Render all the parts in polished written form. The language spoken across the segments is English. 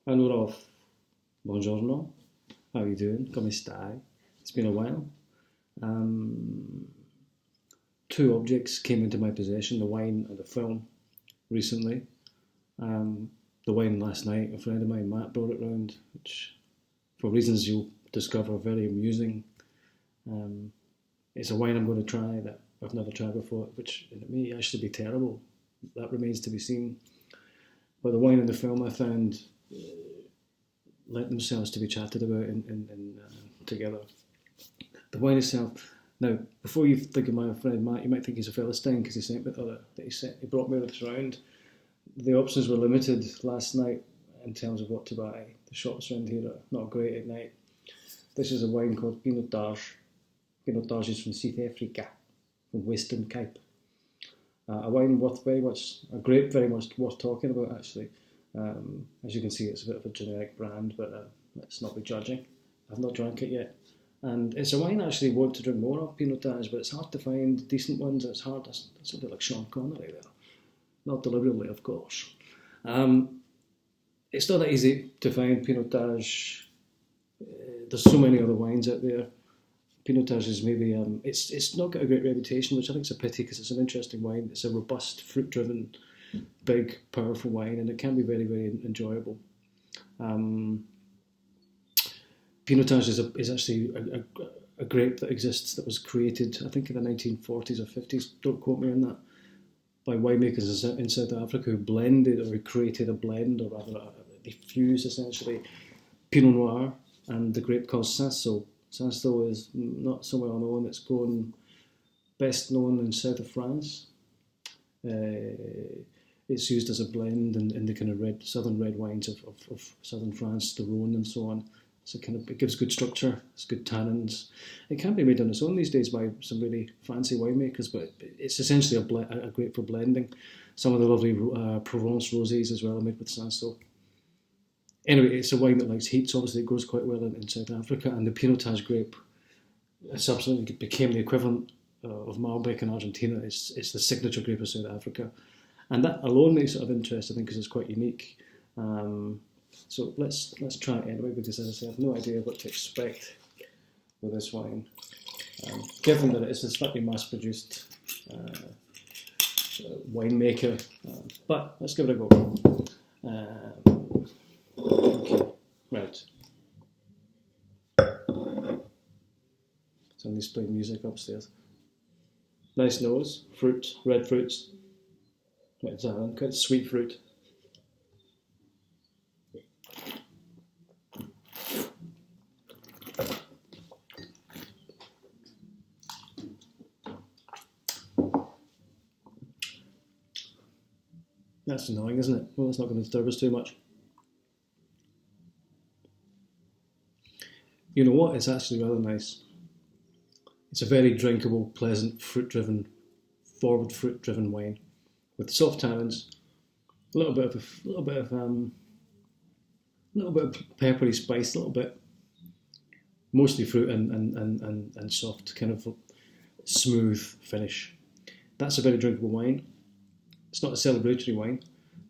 Allora, buongiorno. How are you doing? Come stai? It's been a while. Um, Two objects came into my possession: the wine and the film. Recently, um, the wine last night. A friend of mine, Matt, brought it round, which, for reasons you'll discover, very amusing. Um, it's a wine I'm going to try that I've never tried before, which it may actually be terrible. That remains to be seen. But the wine and the film I found lent themselves to be chatted about together. The wine itself. Now, before you think of my friend Matt, you might think he's a Philistine because he sent me he brought me this round. The options were limited last night in terms of what to buy. The shops around here are not great at night. This is a wine called Pinotage. Pinotage is from South Africa, from Western Cape. A wine a grape very much worth talking about actually. As you can see, it's a bit of a generic brand, but let's not be judging. I've not drank it yet. And it's a wine I actually want to drink more of, Pinotage, but it's hard to find decent ones. It's hard. It's a bit like Sean Connery there. Not deliberately, of course. It's not that easy to find Pinotage. There's so many other wines out there. Pinotage is maybe, it's not got a great reputation, which I think is a pity because it's an interesting wine. It's a robust, fruit-driven, big, powerful wine, and it can be very, very enjoyable. Pinotage is actually a grape that exists that was created, I think, in the 1940s or 50s, don't quote me on that, by winemakers in South Africa who blended, or who created a blend, or rather, they fused essentially Pinot Noir and the grape called Cinsault. Cinsault is not so well known. It's grown best known in south of France. It's used as a blend in the kind of southern red wines of southern France, the Rhone and so on. So it gives good structure, it's good tannins. It can be made on its own these days by some really fancy winemakers, but it's essentially a grape for blending. Some of the lovely Provence rosés as well are made with Cinsault. Anyway, it's a wine that likes heat, so obviously it grows quite well in South Africa, and the Pinotage grape subsequently became the equivalent of Malbec in Argentina. It's the signature grape of South Africa. And that alone makes it of interest, I think, because it's quite unique. So let's try it anyway, because as I say, I have no idea what to expect with this wine. Given that it is a slightly mass-produced winemaker, but let's give it a go. Okay, right. Somebody's playing music upstairs. Nice nose, fruit, red fruits. Quite sweet fruit. That's annoying, isn't it? Well, it's not going to disturb us too much. You know what? It's actually rather nice. It's a very drinkable, pleasant, fruit-driven, forward fruit-driven wine with soft tannins, a little bit of peppery spice, a little bit, mostly fruit and soft, kind of smooth finish. That's a very drinkable wine. It's not a celebratory wine,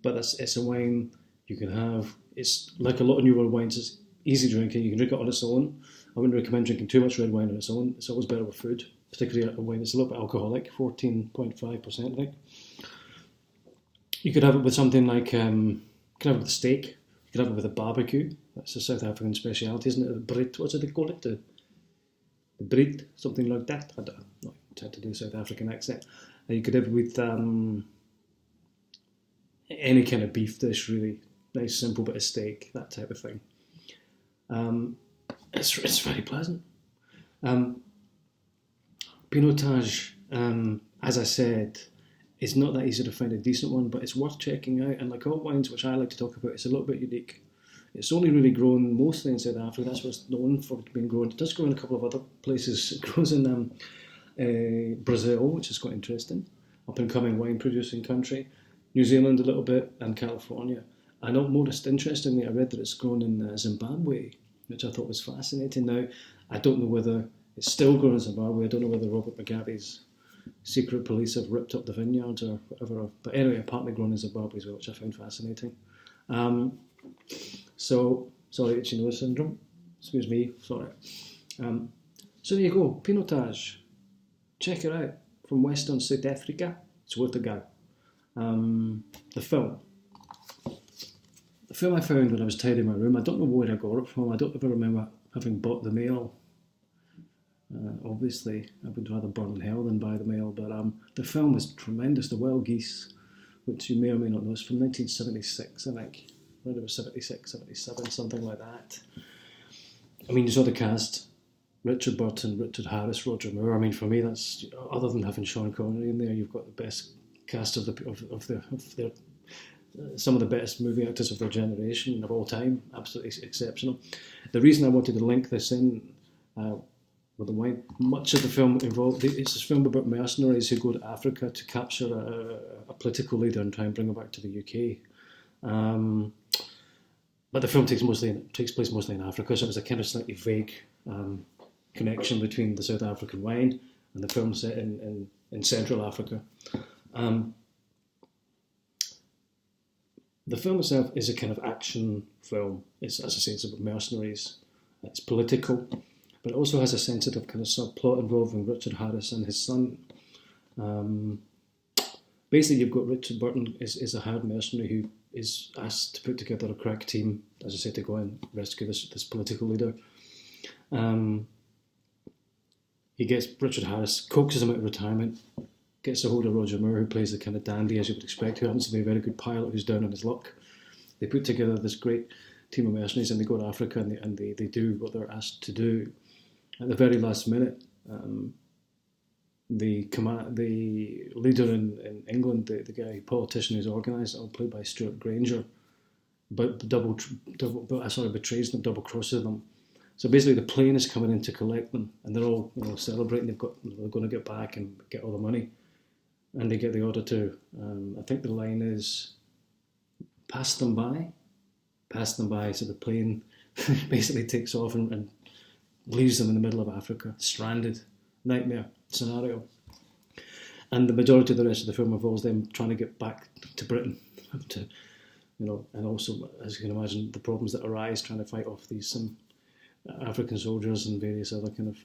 but it's a wine you can have. It's like a lot of newer wines. It's easy drinking. You can drink it on its own. I wouldn't recommend drinking too much red wine on its own. It's always better with food, particularly a wine that's a little bit alcoholic, 14.5%, I think. You could have it with something like, you could have it with a steak. You could have it with a barbecue. That's a South African speciality, isn't it? The Brit, what's it they call it? The Brit, something like that. I don't know. I tend to do a South African accent. You could have it with any kind of beef dish, really. Nice, simple bit of steak, that type of thing. It's very pleasant. Pinotage, as I said, is not that easy to find a decent one, but it's worth checking out. And like all wines, which I like to talk about, it's a little bit unique. It's only really grown mostly in South Africa. That's what's known for being grown. It does grow in a couple of other places. It grows in Brazil, which is quite interesting. Up and coming wine producing country. New Zealand a little bit, and California. I know, most interestingly, I read that it's grown in Zimbabwe, which I thought was fascinating. Now, I don't know whether it's still grown in Zimbabwe. I don't know whether Robert Mugabe's secret police have ripped up the vineyards or whatever. But anyway, apparently grown in Zimbabwe as well, which I found fascinating. So, sorry, itchy nose syndrome. Excuse me, sorry. So there you go, Pinotage. Check it out. From Western South Africa. It's worth a go. The film. The film I found when I was tidying my room. I don't know where I got it from. I don't ever remember having bought the mail. Obviously, I would rather burn in hell than buy the mail. But the film is tremendous. The Wild Geese, which you may or may not know, is from 1976, I think. Around about 76, 77, something like that. I mean, you saw the cast. Richard Burton, Richard Harris, Roger Moore. I mean, for me, that's, other than having Sean Connery in there, you've got the best cast of their some of the best movie actors of their generation of all time. Absolutely exceptional. The reason I wanted to link this in with the wine, much of the film involved. It's a film about mercenaries who go to Africa to capture a political leader and try and bring him back to the UK. But the film takes place mostly in Africa, so it was a kind of slightly vague connection between the South African wine and the film set in Central Africa. The film itself is a kind of action film. It's, as I say, it's about mercenaries. It's political, but it also has a sensitive kind of subplot involving Richard Harris and his son. Basically, you've got Richard Burton is a hired mercenary who is asked to put together a crack team, as I said, to go and rescue this political leader. He gets Richard Harris, coaxes him out of retirement, gets a hold of Roger Moore, who plays the kind of dandy, as you would expect, who happens to be a very good pilot who's down on his luck. They put together this great team of mercenaries and they go to Africa and they do what they're asked to do. At the very last minute, the leader in England, the guy, politician who's organised it, all played by Stuart Granger, but betrays them, double crosses them. So basically, the plane is coming in to collect them, and they're all celebrating. They're going to get back and get all the money, and they get the order to. I think the line is, "Pass them by." So the plane basically takes off and leaves them in the middle of Africa, stranded. Nightmare scenario. And the majority of the rest of the film involves them trying to get back to Britain, and also, as you can imagine, the problems that arise trying to fight off these African soldiers and various other kind of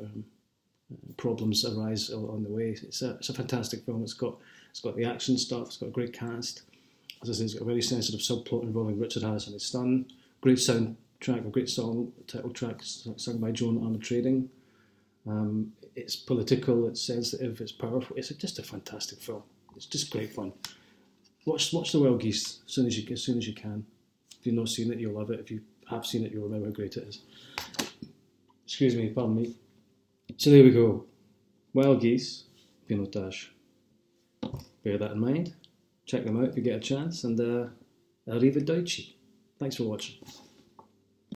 problems arise on the way. It's a fantastic film. It's got the action stuff. It's got a great cast. As I say, it's got a very sensitive subplot involving Richard Harris and his son. Great soundtrack, a great title track sung by Joan Armatrading. It's political, it's sensitive, it's powerful. It's just a fantastic film. It's just great fun. Watch the Wild Geese as soon as you can. If you've not seen it, you'll love it. If you have seen it, you'll remember how great it is. Excuse me, pardon me. So there we go. Wild Geese, Pinotage. Bear that in mind. Check them out if you get a chance, and arrivederci. Thanks for watching.